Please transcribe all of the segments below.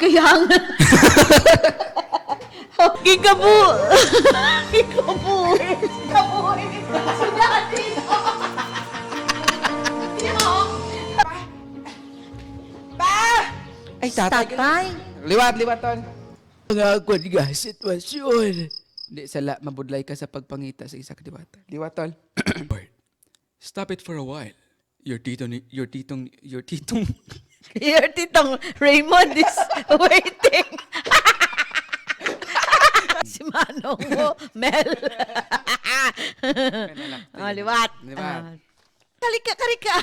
kaya nga. Kikabu. Kikabuhi. Kikabuhi. Sundan dito. Ay, tatay. Liwat, tol. Mga kwan nga sitwasyon. Di, sala, mabudlay ka sa pagpangita sa isa ka diwata. Liwat, tol. Bert, stop it for a while. Your titong Your titong Raymond is waiting. Si Manong mo, Mel. Liwat. Liwat. Karika.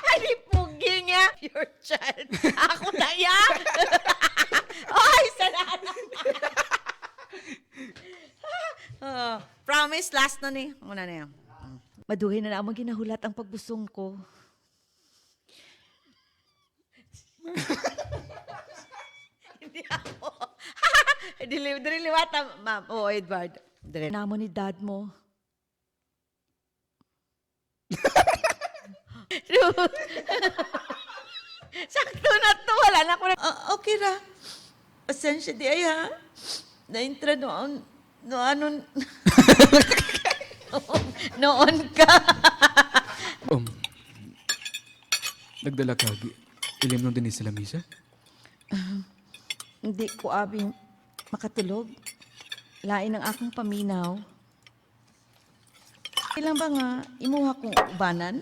Ay, pugi niya. Your child. Ako na yan. Ay, salamat. Promise, last na ni. Muna na yan. Maduhin na naman ginahulat ang pagbusong ko. Hindi ako. Dili liwat, ma'am. Oo, Edward. Dili. Namo ni dad mo. Sakto na to. Wala na ako na. Okay ra. Pasensya di ay ha. Na-intra noon. Noon ka. nagdala ka. Ilim nung din sa lamisa? Hindi ko abing makatulog. Lain ang akong paminaw. Kailan ba nga imuha kong ubanan?